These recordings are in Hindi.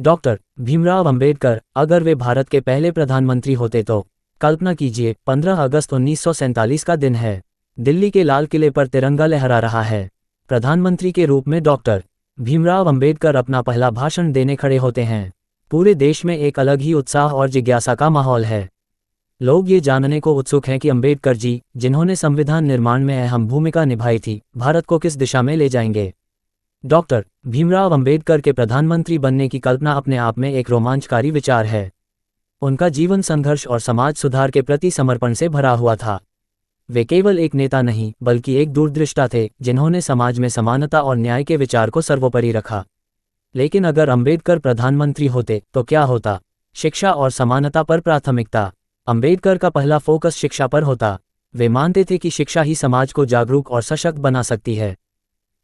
डॉक्टर भीमराव अंबेडकर अगर वे भारत के पहले प्रधानमंत्री होते तो कल्पना कीजिए 15 अगस्त 1947 का दिन है। दिल्ली के लाल किले पर तिरंगा लहरा रहा है। प्रधानमंत्री के रूप में डॉक्टर भीमराव अंबेडकर अपना पहला भाषण देने खड़े होते हैं। पूरे देश में एक अलग ही उत्साह और जिज्ञासा का माहौल है। लोग ये जानने को उत्सुक हैं कि अंबेडकर जी, जिन्होंने संविधान निर्माण में अहम भूमिका निभाई थी, भारत को किस दिशा में ले जाएंगे। डॉक्टर भीमराव अंबेडकर के प्रधानमंत्री बनने की कल्पना अपने आप में एक रोमांचकारी विचार है। उनका जीवन संघर्ष और समाज सुधार के प्रति समर्पण से भरा हुआ था। वे केवल एक नेता नहीं बल्कि एक दूरदृष्टा थे, जिन्होंने समाज में समानता और न्याय के विचार को सर्वोपरि रखा। लेकिन अगर अंबेडकर प्रधानमंत्री होते तो क्या होता। शिक्षा और समानता पर प्राथमिकता। अंबेडकर का पहला फोकस शिक्षा पर होता। वे मानते थे कि शिक्षा ही समाज को जागरूक और सशक्त बना सकती है।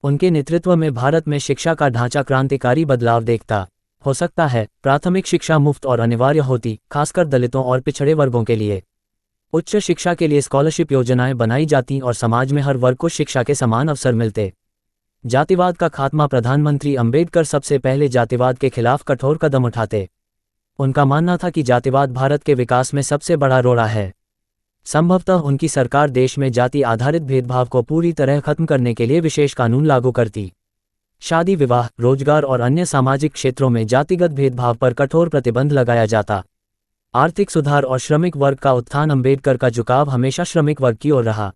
उनके नेतृत्व में भारत में शिक्षा का ढांचा क्रांतिकारी बदलाव देखता। हो सकता है प्राथमिक शिक्षा मुफ्त और अनिवार्य होती, खासकर दलितों और पिछड़े वर्गों के लिए। उच्च शिक्षा के लिए स्कॉलरशिप योजनाएं बनाई जाती और समाज में हर वर्ग को शिक्षा के समान अवसर मिलते। जातिवाद का खात्मा। प्रधानमंत्री अंबेडकर सबसे पहले जातिवाद के खिलाफ कठोर कदम उठाते। उनका मानना था कि जातिवाद भारत के विकास में सबसे बड़ा रोड़ा है। संभवतः उनकी सरकार देश में जाति आधारित भेदभाव को पूरी तरह खत्म करने के लिए विशेष कानून लागू करती। शादी विवाह, रोजगार और अन्य सामाजिक क्षेत्रों में जातिगत भेदभाव पर कठोर प्रतिबंध लगाया जाता। आर्थिक सुधार और श्रमिक वर्ग का उत्थान। अंबेडकर का झुकाव हमेशा श्रमिक वर्ग की ओर रहा।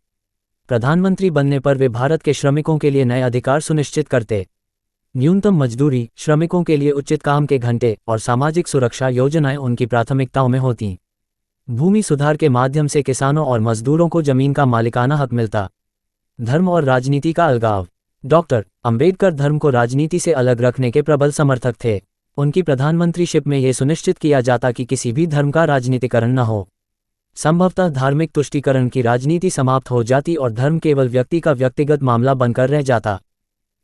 प्रधानमंत्री बनने पर वे भारत के श्रमिकों के लिए नए अधिकार सुनिश्चित करते। न्यूनतम मजदूरी, श्रमिकों के लिए उचित काम के घंटे और सामाजिक सुरक्षा योजनाएं उनकी प्राथमिकताओं में होतीं। भूमि सुधार के माध्यम से किसानों और मजदूरों को जमीन का मालिकाना हक मिलता। धर्म और राजनीति का अलगाव। डॉक्टर अंबेडकर धर्म को राजनीति से अलग रखने के प्रबल समर्थक थे। उनकी प्रधानमंत्रीशिप में यह सुनिश्चित किया जाता कि किसी भी धर्म का राजनीतिकरण न हो। संभवतः धार्मिक तुष्टीकरण की राजनीति समाप्त हो जाती और धर्म केवल व्यक्ति का व्यक्तिगत मामला बनकर रह जाता।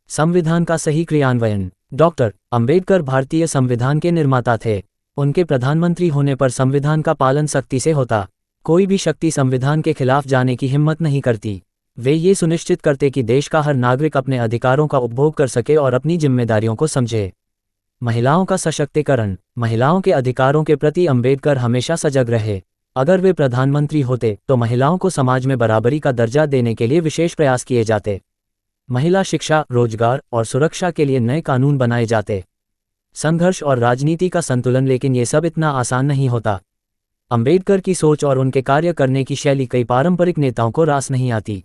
संविधान का सही क्रियान्वयन। डॉक्टर अंबेडकर भारतीय संविधान के निर्माता थे। उनके प्रधानमंत्री होने पर संविधान का पालन सख्ती से होता। कोई भी शक्ति संविधान के खिलाफ जाने की हिम्मत नहीं करती। वे ये सुनिश्चित करते कि देश का हर नागरिक अपने अधिकारों का उपभोग कर सके और अपनी जिम्मेदारियों को समझे। महिलाओं का सशक्तिकरण। महिलाओं के अधिकारों के प्रति अंबेडकर हमेशा सजग रहे। अगर वे प्रधानमंत्री होते तो महिलाओं को समाज में बराबरी का दर्जा देने के लिए विशेष प्रयास किए जाते। महिला शिक्षा, रोजगार और सुरक्षा के लिए नए कानून बनाए जाते। संघर्ष और राजनीति का संतुलन। लेकिन ये सब इतना आसान नहीं होता। अंबेडकर की सोच और उनके कार्य करने की शैली कई पारंपरिक नेताओं को रास नहीं आती।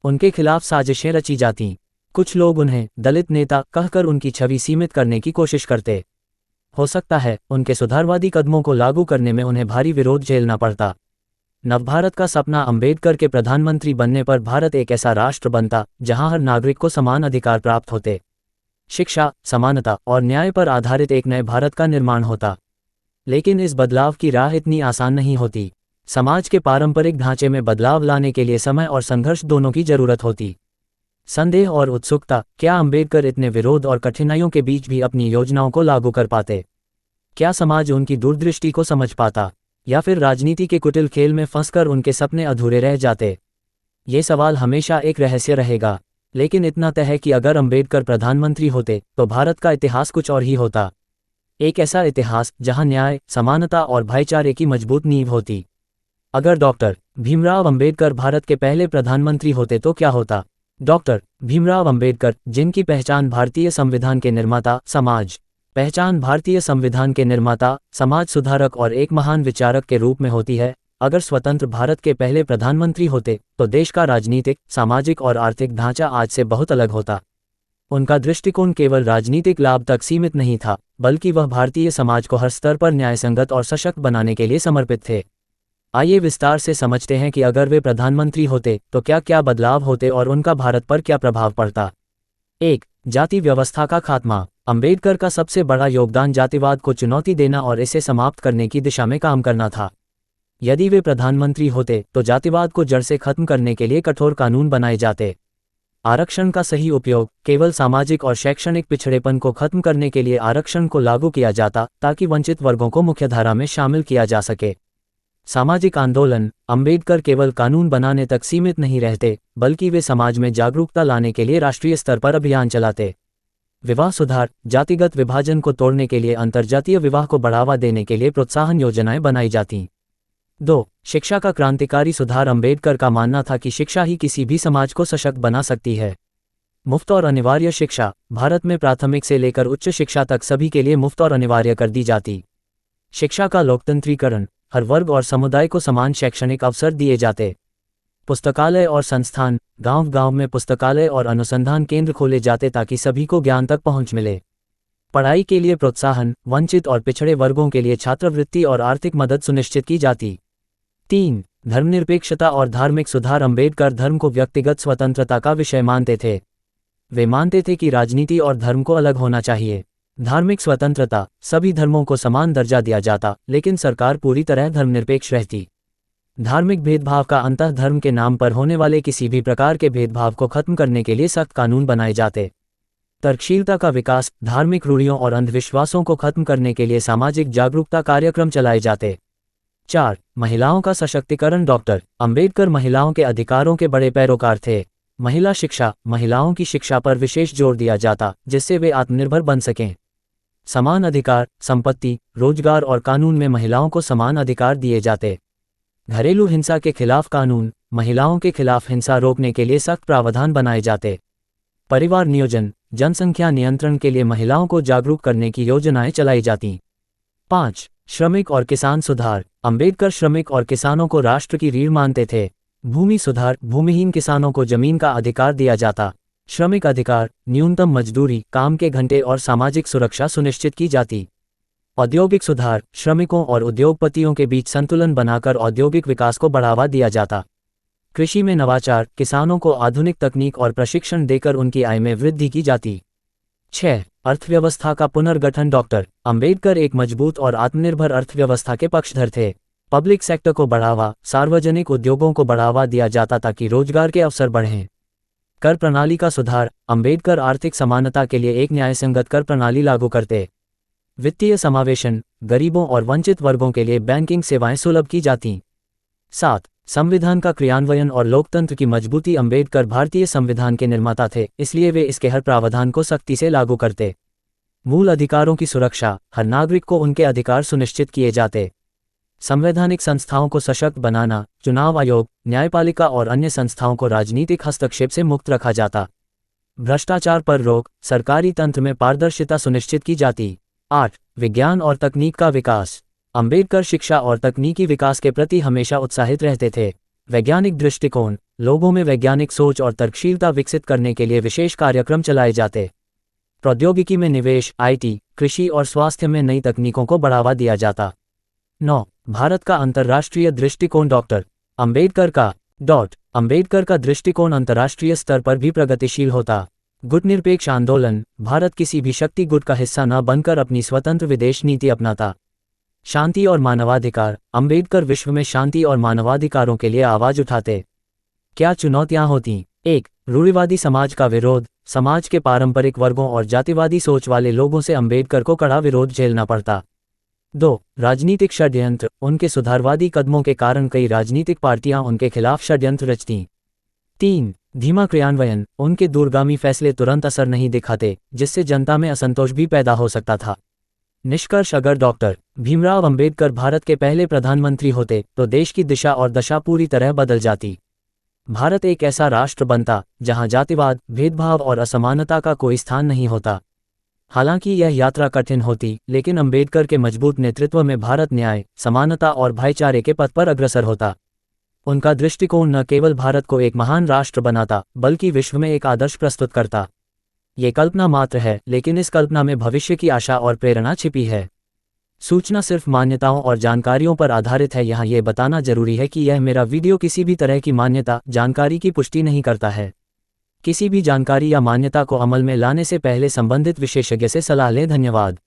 उनके खिलाफ साजिशें रची जातीं। कुछ लोग उन्हें दलित नेता कहकर उनकी छवि सीमित करने की कोशिश करते। हो सकता है उनके सुधारवादी कदमों को लागू करने में उन्हें भारी विरोध झेलना पड़ता। नवभारत का सपना। अंबेडकर के प्रधानमंत्री बनने पर भारत एक ऐसा राष्ट्र बनता जहां हर नागरिक को समान अधिकार प्राप्त होते। शिक्षा, समानता और न्याय पर आधारित एक नए भारत का निर्माण होता। लेकिन इस बदलाव की राह इतनी आसान नहीं होती। समाज के पारंपरिक ढांचे में बदलाव लाने के लिए समय और संघर्ष दोनों की जरूरत होती। संदेह और उत्सुकता। क्या अंबेडकर इतने विरोध और कठिनाइयों के बीच भी अपनी योजनाओं को लागू कर पाते। क्या समाज उनकी दूरदृष्टि को समझ पाता, या फिर राजनीति के कुटिल खेल में फंसकर उनके सपने अधूरे रह जाते। ये सवाल हमेशा एक रहस्य रहेगा। लेकिन इतना तय है कि अगर अंबेडकर प्रधानमंत्री होते तो भारत का इतिहास कुछ और ही होता। एक ऐसा इतिहास जहां न्याय, समानता और भाईचारे की मजबूत नींव होती। अगर डॉक्टर भीमराव अंबेडकर भारत के पहले प्रधानमंत्री होते तो क्या होता। डॉक्टर भीमराव अंबेडकर, जिनकी पहचान भारतीय संविधान के निर्माता, समाज सुधारक और एक महान विचारक के रूप में होती है, अगर स्वतंत्र भारत के पहले प्रधानमंत्री होते तो देश का राजनीतिक, सामाजिक और आर्थिक ढांचा आज से बहुत अलग होता। उनका दृष्टिकोण केवल राजनीतिक लाभ तक सीमित नहीं था, बल्कि वह भारतीय समाज को हर स्तर पर न्यायसंगत और सशक्त बनाने के लिए समर्पित थे। आइए विस्तार से समझते हैं कि अगर वे प्रधानमंत्री होते तो क्या क्या बदलाव होते और उनका भारत पर क्या प्रभाव पड़ता। 1. जाति व्यवस्था का खात्मा। अंबेडकर का सबसे बड़ा योगदान जातिवाद को चुनौती देना और इसे समाप्त करने की दिशा में काम करना था। यदि वे प्रधानमंत्री होते तो जातिवाद को जड़ से खत्म करने के लिए कठोर कानून बनाए जाते। आरक्षण का सही उपयोग। केवल सामाजिक और शैक्षणिक पिछड़ेपन को खत्म करने के लिए आरक्षण को लागू किया जाता ताकि वंचित वर्गों को मुख्यधारा में शामिल किया जा सके। सामाजिक आंदोलन। अंबेडकर केवल कानून बनाने तक सीमित नहीं रहते, बल्कि वे समाज में जागरूकता लाने के लिए राष्ट्रीय स्तर पर अभियान चलाते। विवाह सुधार, जातिगत विभाजन को तोड़ने के लिए अंतर्जातीय विवाह को बढ़ावा देने के लिए प्रोत्साहन योजनाएं बनाई जाती। 2. शिक्षा का क्रांतिकारी सुधार। अंबेडकर का मानना था कि शिक्षा ही किसी भी समाज को सशक्त बना सकती है। मुफ्त और अनिवार्य शिक्षा। भारत में प्राथमिक से लेकर उच्च शिक्षा तक सभी के लिए मुफ्त और अनिवार्य कर दी जाती। शिक्षा का लोकतंत्रीकरण। हर वर्ग और समुदाय को समान शैक्षणिक अवसर दिए जाते। पुस्तकालय और संस्थान। गांव-गांव में पुस्तकालय और अनुसंधान केंद्र खोले जाते ताकि सभी को ज्ञान तक पहुंच मिले। पढ़ाई के लिए प्रोत्साहन। वंचित और पिछड़े वर्गों के लिए छात्रवृत्ति और आर्थिक मदद सुनिश्चित की जाती। 3. धर्मनिरपेक्षता और धार्मिक सुधार। अंबेडकर धर्म को व्यक्तिगत स्वतंत्रता का विषय मानते थे। वे मानते थे कि राजनीति और धर्म को अलग होना चाहिए। धार्मिक स्वतंत्रता। सभी धर्मों को समान दर्जा दिया जाता, लेकिन सरकार पूरी तरह धर्मनिरपेक्ष रहती। धार्मिक भेदभाव का अंतः धर्म के नाम पर होने वाले किसी भी प्रकार के भेदभाव को खत्म करने के लिए सख्त कानून बनाए जाते। तर्कशीलता का विकास। धार्मिक रूढ़ियों और अंधविश्वासों को खत्म करने के लिए सामाजिक जागरूकता कार्यक्रम चलाए जाते। 4. महिलाओं का सशक्तिकरण। डॉक्टर अंबेडकर महिलाओं के अधिकारों के बड़े पैरोकार थे। महिला शिक्षा। महिलाओं की शिक्षा पर विशेष जोर दिया जाता, जिससे वे आत्मनिर्भर बन सकें। समान अधिकार, संपत्ति, रोजगार और कानून में महिलाओं को समान अधिकार दिए जाते। घरेलू हिंसा के खिलाफ कानून। महिलाओं के खिलाफ हिंसा रोकने के लिए सख्त प्रावधान बनाए जाते। परिवार नियोजन। जनसंख्या नियंत्रण के लिए महिलाओं को जागरूक करने की योजनाएं चलाई जाती। 5. श्रमिक और किसान सुधार। अंबेडकर श्रमिक और किसानों को राष्ट्र की रीढ़ मानते थे। भूमि सुधार। भूमिहीन किसानों को जमीन का अधिकार दिया जाता। श्रमिक अधिकार। न्यूनतम मजदूरी, काम के घंटे और सामाजिक सुरक्षा सुनिश्चित की जाती। औद्योगिक सुधार। श्रमिकों और उद्योगपतियों के बीच संतुलन बनाकर औद्योगिक विकास को बढ़ावा दिया जाता। कृषि में नवाचार। किसानों को आधुनिक तकनीक और प्रशिक्षण देकर उनकी आय में वृद्धि की जाती। 6. अर्थव्यवस्था का पुनर्गठन। डॉक्टर अंबेडकर एक मजबूत और आत्मनिर्भर अर्थव्यवस्था के पक्षधर थे। पब्लिक सेक्टर को बढ़ावा। सार्वजनिक उद्योगों को बढ़ावा दिया जाता ताकि रोजगार के अवसर बढ़ें। कर प्रणाली का सुधार। अंबेडकर आर्थिक समानता के लिए एक न्यायसंगत कर प्रणाली लागू करते। वित्तीय समावेशन। गरीबों और वंचित वर्गों के लिए बैंकिंग सेवाएं सुलभ की जातीं। 7. संविधान का क्रियान्वयन और लोकतंत्र की मजबूती। अंबेडकर भारतीय संविधान के निर्माता थे, इसलिए वे इसके हर प्रावधान को सख्ती से लागू करते। मूल अधिकारों की सुरक्षा। हर नागरिक को उनके अधिकार सुनिश्चित किए जाते। संवैधानिक संस्थाओं को सशक्त बनाना। चुनाव आयोग, न्यायपालिका और अन्य संस्थाओं को राजनीतिक हस्तक्षेप से मुक्त रखा जाता। भ्रष्टाचार पर रोक। सरकारी तंत्र में पारदर्शिता सुनिश्चित की जाती। 8. विज्ञान और तकनीक का विकास। अंबेडकर शिक्षा और तकनीकी विकास के प्रति हमेशा उत्साहित रहते थे। वैज्ञानिक दृष्टिकोण। लोगों में वैज्ञानिक सोच और तर्कशीलता विकसित करने के लिए विशेष कार्यक्रम चलाए जाते। प्रौद्योगिकी में निवेश। IT, कृषि और स्वास्थ्य में नई तकनीकों को बढ़ावा दिया जाता। 9. भारत का अंतर्राष्ट्रीय दृष्टिकोण। डॉक्टर अंबेडकर का दृष्टिकोण अंतर्राष्ट्रीय स्तर पर भी प्रगतिशील होता। गुटनिरपेक्ष आंदोलन। भारत किसी भी शक्ति गुट का हिस्सा न बनकर अपनी स्वतंत्र विदेश नीति अपनाता। शांति और मानवाधिकार। अंबेडकर विश्व में शांति और मानवाधिकारों के लिए आवाज उठाते। क्या चुनौतियां होती? 1. रूढ़िवादी समाज का विरोध। समाज के पारंपरिक वर्गों और जातिवादी सोच वाले लोगों से अंबेडकर को कड़ा विरोध झेलना पड़ता। 2. राजनीतिक षड्यंत्र। उनके सुधारवादी कदमों के कारण कई राजनीतिक पार्टियां उनके खिलाफ षड्यंत्र रचतीं। 3. धीमा क्रियान्वयन। उनके दूरगामी फैसले तुरंत असर नहीं दिखाते, जिससे जनता में असंतोष भी पैदा हो सकता था। निष्कर्ष। अगर डॉक्टर भीमराव अंबेडकर भारत के पहले प्रधानमंत्री होते तो देश की दिशा और दशा पूरी तरह बदल जाती। भारत एक ऐसा राष्ट्र बनता जहां जातिवाद, भेदभाव और असमानता का कोई स्थान नहीं होता। हालांकि यह यात्रा कठिन होती, लेकिन अंबेडकर के मजबूत नेतृत्व में भारत न्याय, समानता और भाईचारे के पथ पर अग्रसर होता। उनका दृष्टिकोण न केवल भारत को एक महान राष्ट्र बनाता, बल्कि विश्व में एक आदर्श प्रस्तुत करता। ये कल्पना मात्र है, लेकिन इस कल्पना में भविष्य की आशा और प्रेरणा छिपी है। सूचना सिर्फ मान्यताओं और जानकारियों पर आधारित है। यहाँ ये बताना जरूरी है कि यह मेरा वीडियो किसी भी तरह की मान्यता, जानकारी की पुष्टि नहीं करता है। किसी भी जानकारी या मान्यता को अमल में लाने से पहले संबंधित विशेषज्ञ से सलाह लें। धन्यवाद।